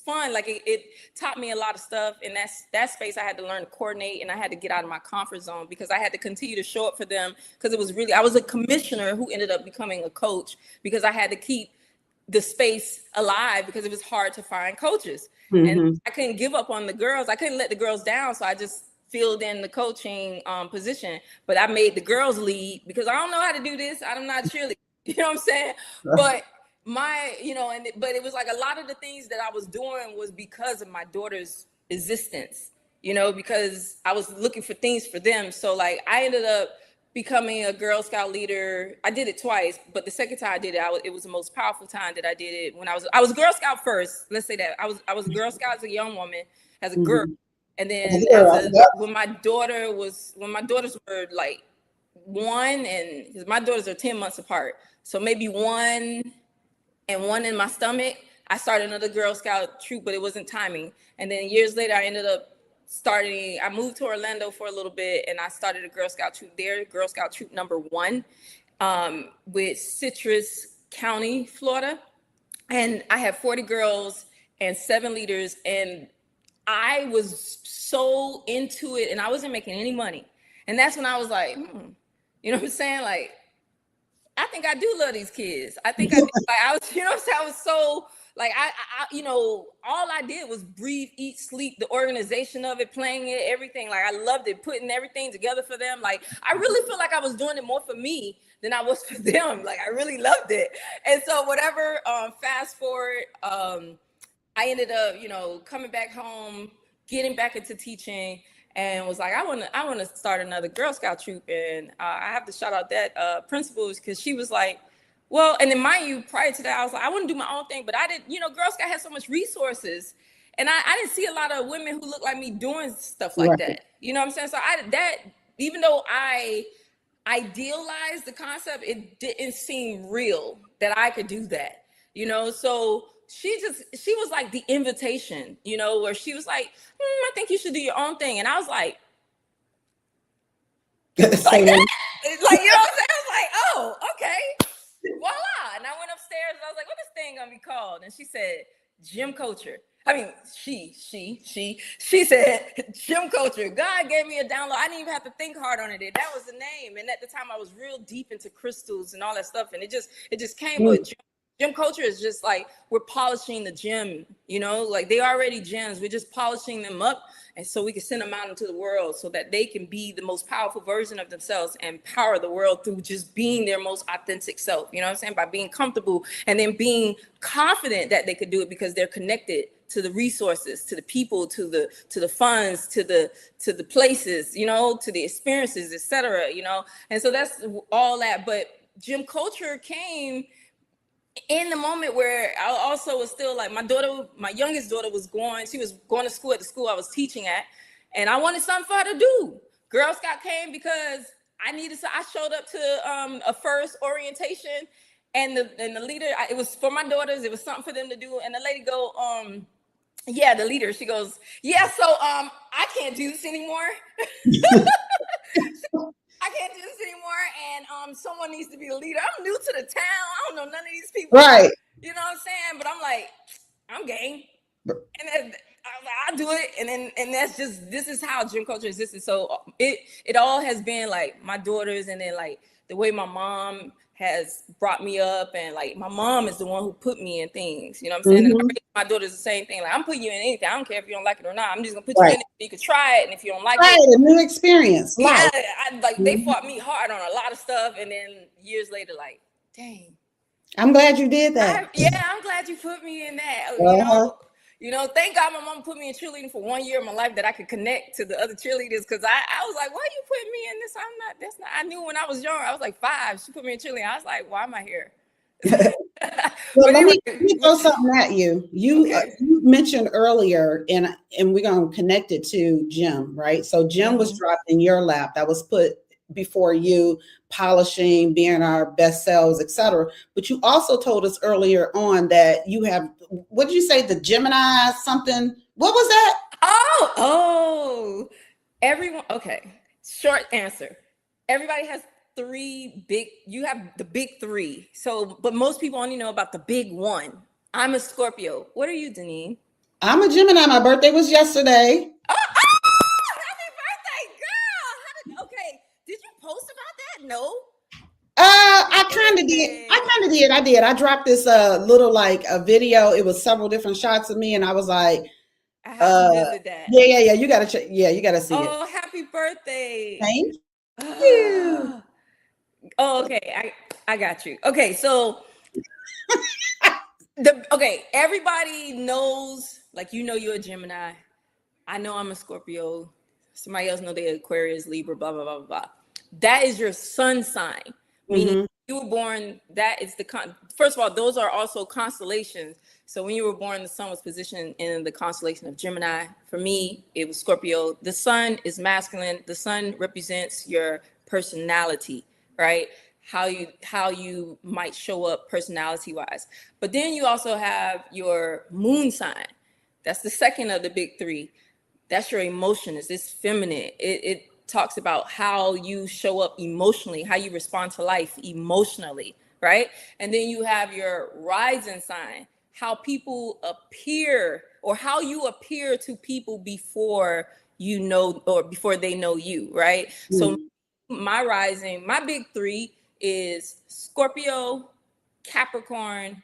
fun. Like, it taught me a lot of stuff. In that space, I had to learn to coordinate, and I had to get out of my comfort zone, because I had to continue to show up for them. Because I was a commissioner who ended up becoming a coach, because I had to keep the space alive, because it was hard to find coaches. Mm-hmm. And I couldn't give up on the girls. I couldn't let the girls down. So I just filled in the coaching position. But I made the girls lead, because I don't know how to do this. I'm not cheerleading. You know what I'm saying? But but it was like a lot of the things that I was doing was because of my daughter's existence, because I was looking for things for them. So, like, I ended up becoming a Girl Scout leader. I did it twice, but the second time I did it, it was the most powerful time that I did it. When I was a Girl Scout first. Let's say that I was a Girl Scout as a young woman, as a girl, and then when my daughters were like 1, and because my daughters are 10 months apart, so maybe 1 and 1 in my stomach, I started another Girl Scout troop, but it wasn't timing. And then years later, I ended up I moved to Orlando for a little bit, and I started a Girl Scout troop there, Girl Scout troop number 1, with Citrus County, Florida. And I had 40 girls and 7 leaders, and I was so into it, and I wasn't making any money. And that's when I was like, you know what I'm saying? Like, I think I do love these kids. I think I do. Like, I was, you know what I'm saying? I was so, like, I all I did was breathe, eat, sleep, the organization of it, playing it, everything. Like, I loved it, putting everything together for them. Like, I really feel like I was doing it more for me than I was for them. Like, I really loved it. And so whatever, fast forward, I ended up, coming back home, getting back into teaching, and was like, I want to start another Girl Scout troop. And I have to shout out that principal, because she was like, well, and then mind you, prior to that, I was like, I want to do my own thing, but I didn't, Girl Scout had so much resources, and I didn't see a lot of women who look like me doing stuff like that. You know what I'm saying? So even though I idealized the concept, it didn't seem real that I could do that. So she was like the invitation, you know, where she was like, I think you should do your own thing. And I was like that. Like, you know what I'm saying? I was like, oh, okay. Voila. And I went upstairs and I was like, what is this thing gonna be called? And she said, gym culture. I mean, she said gym culture. God gave me a download. I didn't even have to think hard on it. That was the name. And at the time I was real deep into crystals and all that stuff. And it just came with gym culture is just like we're polishing the gym, you know, like they already gems. We're just polishing them up. And so we can send them out into the world so that they can be the most powerful version of themselves and power the world through just being their most authentic self. You know what I'm saying? By being comfortable and then being confident that they could do it because they're connected to the resources, to the people, to the funds, to the places, you know, to the experiences, etc. You know, and so that's all that. But gym culture came in the moment where I also was still like my youngest daughter she was going to school at the school I was teaching at, and I wanted something for her to do. Girl Scout came because I showed up to a first orientation, and the leader, it was for my daughters, it was something for them to do, and the lady go, yeah, the leader, she goes, yeah, so I can't do this anymore. I can't do this anymore, and someone needs to be the leader. I'm new to the town. I don't know none of these people. Right. You know what I'm saying? But I'm like, I'm game. And then I'll do it. And that's just, this is how gym culture existed. So it all has been like my daughters, and then like the way my mom has brought me up, and like my mom is the one who put me in things, you know what I'm saying? And I raised my daughter's the same thing. Like, I'm putting you in anything. I don't care if you don't like it or not. I'm just gonna put you in it so you can try it, and if you don't like it, a new experience. Yeah, they fought me hard on a lot of stuff, and then years later, like, dang, I'm glad you did that. I'm glad you put me in that. You know, thank God my mom put me in cheerleading for 1 year of my life that I could connect to the other cheerleaders, because I was like, why are you putting me in this? I knew when I was young, I was like 5. She put me in cheerleading. I was like, why am I here? Well, let me throw something at you. You mentioned earlier, and we're going to connect it to Jim, right? So Jim was dropped in your lap. That was put before you, polishing, being our best selves, etc. But you also told us earlier on that you have, what did you say, the Gemini something? What was that? Everyone. Okay. Short answer. Everybody has you have the big 3. So, but most people only know about the big 1. I'm a Scorpio. What are you, Deneen? I'm a Gemini. My birthday was yesterday. Happy birthday, girl. Okay. Did you post about that? No. I kind of did. I dropped this little like a video. It was several different shots of me, and I was like, I have to visit that. Yeah. You gotta check. Yeah, you gotta see it. Oh, happy birthday. Thank you. Oh, okay. I got you. Okay, so everybody knows, like, you know, you're a Gemini. I know I'm a Scorpio. Somebody else know they're Aquarius, Libra, blah, blah, blah, blah. That is your sun sign. Meaning you were born, that is first of all, those are also constellations. So when you were born, the sun was positioned in the constellation of Gemini. For me, it was Scorpio. The sun is masculine. The sun represents your personality, right? How you might show up personality wise. But then you also have your moon sign. That's the second of the big 3. That's your emotion. It's feminine. It talks about how you show up emotionally, how you respond to life emotionally, right? And then you have your rising sign, how people appear, or how you appear to people before you know, or before they know you, right? So my rising, my big 3 is Scorpio, Capricorn,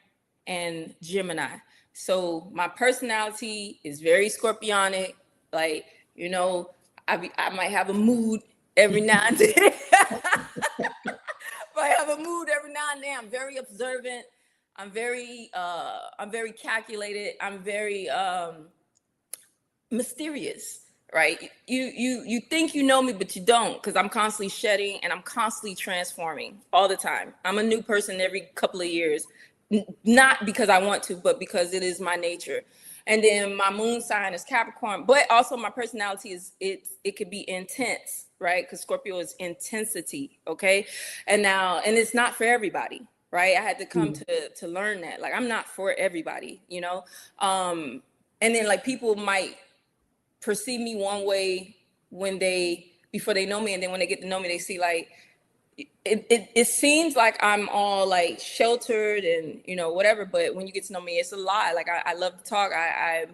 and Gemini. So my personality is very Scorpionic. Like, you know, I might have a mood every now and then. I'm very observant. I'm very calculated. I'm very mysterious, right? You think you know me, but you don't, because I'm constantly shedding and I'm constantly transforming all the time. I'm a new person every couple of years, not because I want to, but because it is my nature. And then my moon sign is Capricorn, but also my personality is it could be intense, right? Because Scorpio is intensity, okay? And it's not for everybody. right? I had to come to learn that. Like, I'm not for everybody, you know? And then like people might perceive me one way before they know me, and then when they get to know me, they see like, it seems like I'm all like sheltered and, you know, whatever, but when you get to know me, it's a lie. Like I love to talk. I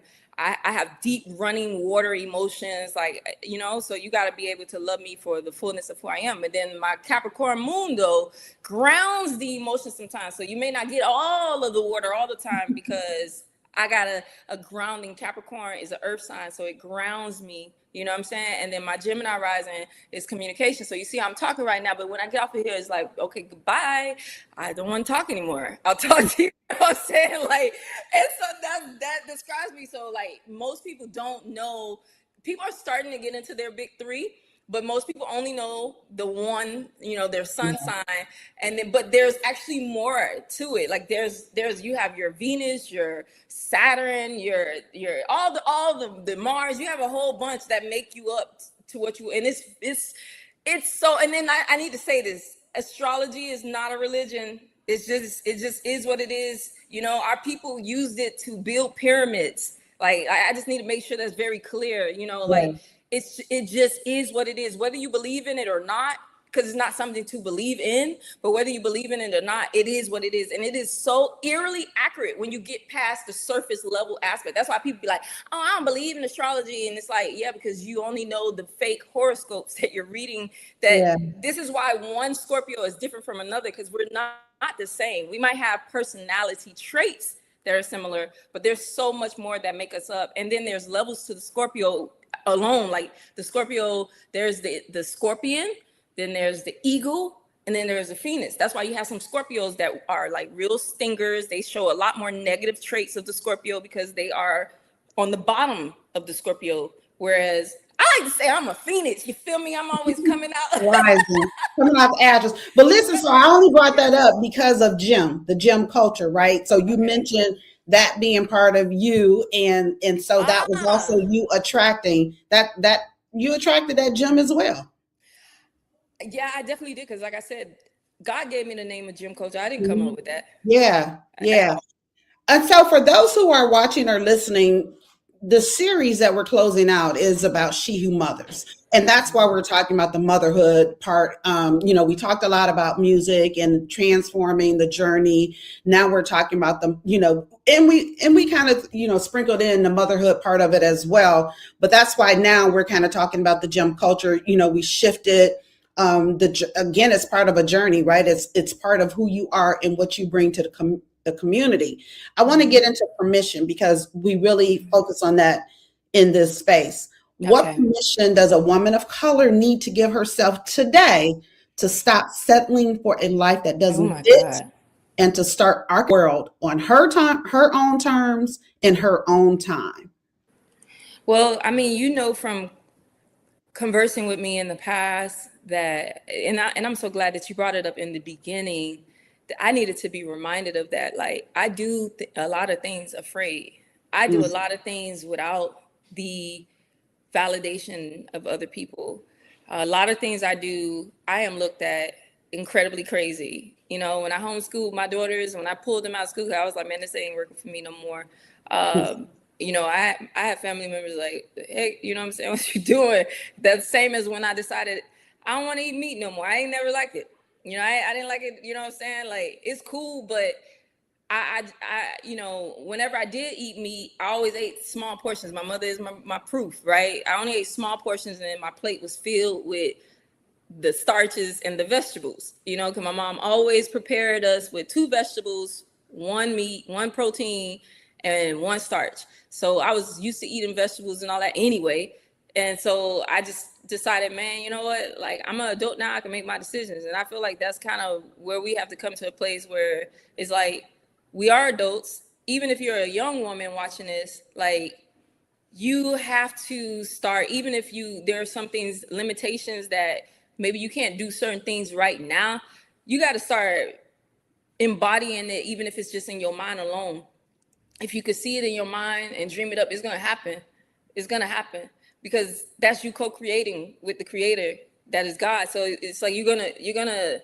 have deep running water emotions, like, you know, so you got to be able to love me for the fullness of who I am. And then my Capricorn moon, though, grounds the emotions sometimes. So you may not get all of the water all the time because I got a grounding. Capricorn is an earth sign, so it grounds me. You know what I'm saying? And then my Gemini rising is communication. So you see, I'm talking right now, but when I get off of here, it's like, okay, goodbye. I don't want to talk anymore. I'll talk to you. You know what I'm saying? Like, and so that describes me. So like, most people don't know. People are starting to get into their big three, but most people only know the one, you know, their sun sign. And then, but there's actually more to it. Like there's, you have your Venus, your Saturn, your all the Mars, you have a whole bunch that make you up to what you, and it's so, and then I need to say this, astrology is not a religion. It just is what it is. You know, our people used it to build pyramids. Like, I just need to make sure that's very clear, you know, like it just is what it is, whether you believe in it or not, because it's not something to believe in, but whether you believe in it or not, it is what it is. And it is so eerily accurate when you get past the surface level aspect. That's why people be like, oh, I don't believe in astrology. And it's like, yeah, because you only know the fake horoscopes that you're reading. This is why one Scorpio is different from another, because we're not the same. We might have personality traits that are similar, but there's so much more that make us up. And then there's levels to the Scorpio alone. Like the Scorpio, there's the Scorpion, then there's the Eagle, and then there's the Phoenix. That's why you have some Scorpios that are like real stingers. They show a lot more negative traits of the Scorpio because they are on the bottom of the Scorpio. Whereas I like to say I'm a Phoenix. You feel me? I'm always coming out. Rising, coming off address. But listen, so I only brought that up because of the gym culture, right? So you mentioned that being part of you, and so that was also you attracting that you attracted that gym as well. Yeah, I definitely did, because like I said, God gave me the name of gym coach. I didn't come up with that. Yeah. And so for those who are watching or listening, the series that we're closing out is about She Who Mothers. And that's why we're talking about the motherhood part. You know, we talked a lot about music and transforming the journey. Now we're talking about the, you know, and we kind of, you know, sprinkled in the motherhood part of it as well. But that's why now we're kind of talking about the gym culture. You know, we shifted. Again, it's part of a journey, right? It's part of who you are and what you bring to the community. I want to get into permission because we really focus on that in this space. What permission does a woman of color need to give herself today to stop settling for a life that doesn't fit and to start our world on her time, her own terms, in her own time? Well, I mean, you know, from conversing with me in the past that, and I'm so glad that you brought it up in the beginning, that I needed to be reminded of that. Like, I do a lot of things afraid. I do a lot of things without the validation of other people. A lot of things I do, I am looked at incredibly crazy. You know, when I homeschooled my daughters, when I pulled them out of school, I was like, man, this ain't working for me no more. You know, I have family members like, hey, you know what I'm saying? What you doing? That's the same as when I decided I don't want to eat meat no more. I ain't never liked it. You know, I didn't like it. You know what I'm saying? Like, it's cool, but I you know, whenever I did eat meat, I always ate small portions. My mother is my proof, right? I only ate small portions, and then my plate was filled with the starches and the vegetables, you know, because my mom always prepared us with 2 vegetables, 1 meat, 1 protein, and 1 starch. So I was used to eating vegetables and all that anyway. And so I just decided, man, you know what? Like, I'm an adult now. I can make my decisions. And I feel like that's kind of where we have to come to a place where it's like, we are adults. Even if you're a young woman watching this, like, you have to start, even if there are some things, limitations that maybe you can't do certain things right now, you got to start embodying it, even if it's just in your mind alone. If you could see it in your mind and dream it up, it's going to happen. It's going to happen, because that's you co-creating with the creator that is God. So it's like you're gonna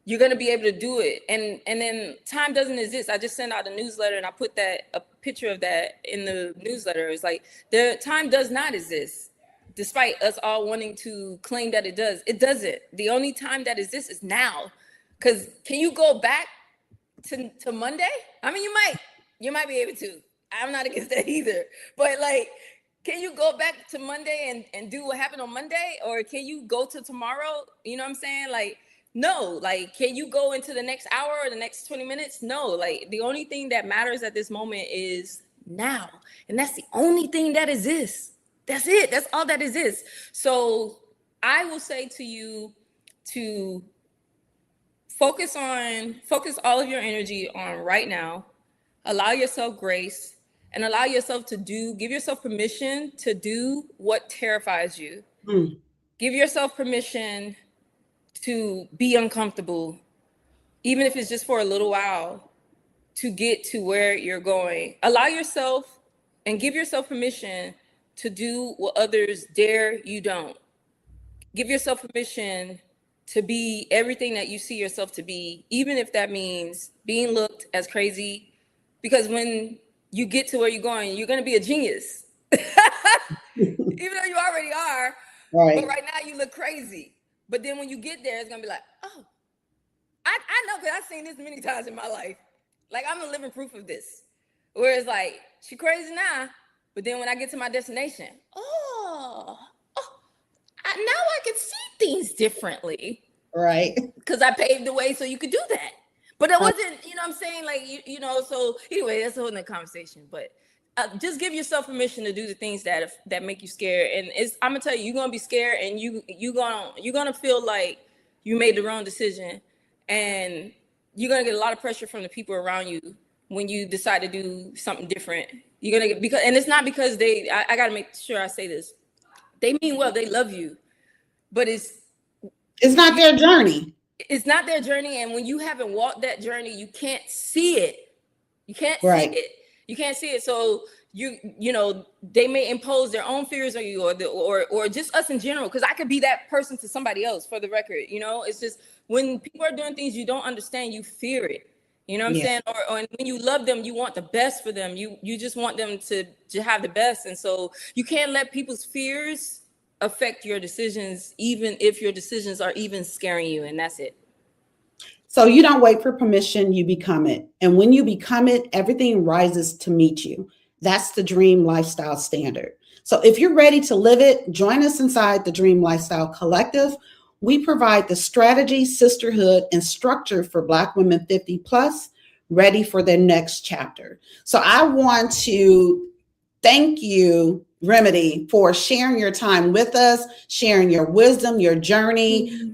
you're going to be able to do it. And then time doesn't exist. I just sent out a newsletter and I put a picture of that in the newsletter. It's like the time does not exist, despite us all wanting to claim that it does. It doesn't. The only time that exists is now. Because can you go back to Monday? I mean, you might be able to. I'm not against that either. But like, can you go back to Monday and do what happened on Monday? Or can you go to tomorrow? You know what I'm saying? Like, no. Like, can you go into the next hour or the next 20 minutes? No. Like, the only thing that matters at this moment is now. And that's the only thing that exists. That's it. That's all that exists. So I will say to you to focus all of your energy on right now. Allow yourself grace and allow yourself to give yourself permission to do what terrifies you. Give yourself permission to be uncomfortable, even if it's just for a little while, to get to where you're going. Allow yourself and give yourself permission to do what others dare you don't. Give yourself permission to be everything that you see yourself to be, even if that means being looked as crazy, because when you get to where you're going, you're going to be a genius, even though you already are. Right. But right now you look crazy. But then when you get there, it's going to be like, oh, I know, because I've seen this many times in my life. Like, I'm a living proof of this. Where it's like, she crazy now, but then when I get to my destination, now I can see things differently. Right. Because I paved the way so you could do that. But it wasn't, you know what I'm saying? Like, you know, so anyway, that's a whole nother conversation. But just give yourself permission to do the things that make you scared. And I'm going to tell you, you're going to be scared and you're going to feel like you made the wrong decision. And you're going to get a lot of pressure from the people around you when you decide to do something different. You're going to get, and it's not because I got to make sure I say this. They mean well, they love you, but it's not their journey. It's not their journey. And when you haven't walked that journey, you can't see it. You can't see it. You can't see it. So you know, they may impose their own fears on you or just us in general. Cause I could be that person to somebody else, for the record. You know, it's just when people are doing things you don't understand, you fear it. You know what I'm saying? Or when you love them, you want the best for them. You just want them to have the best. And so you can't let people's fears affect your decisions, even if your decisions are even scaring you. And that's it. So you don't wait for permission, you become it. And when you become it, everything rises to meet you. That's the Dream Lifestyle Standard. So if you're ready to live it, join us inside the Dream Lifestyle Collective. We provide the strategy, sisterhood, and structure for Black women 50 plus, ready for their next chapter. So I want to thank you, RIMIDI, for sharing your time with us, sharing your wisdom, your journey,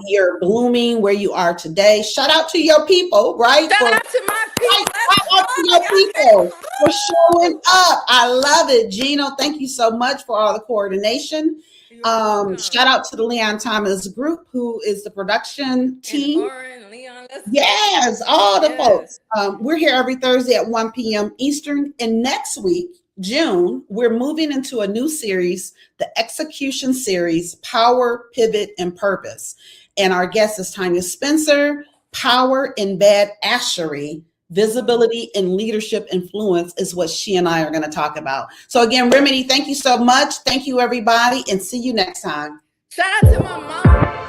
your blooming where you are today. Shout out to your people, right? Shout out to my people. Shout out to your people for showing up. I love it. JUNO, thank you so much for all the coordination. Shout out to the Leon Thomas group, who is the production team. And Lauren, Leon, yes, all the folks. We're here every Thursday at 1 p.m. Eastern. And next week, June, we're moving into a new series, the Execution Series, Power, Pivot, and Purpose. And our guest is Tanya Spencer. Power in Bad Ashery, Visibility and Leadership Influence is what she and I are going to talk about. So again, RIMIDI, thank you so much. Thank you, everybody, and see you next time. Shout out to my mom.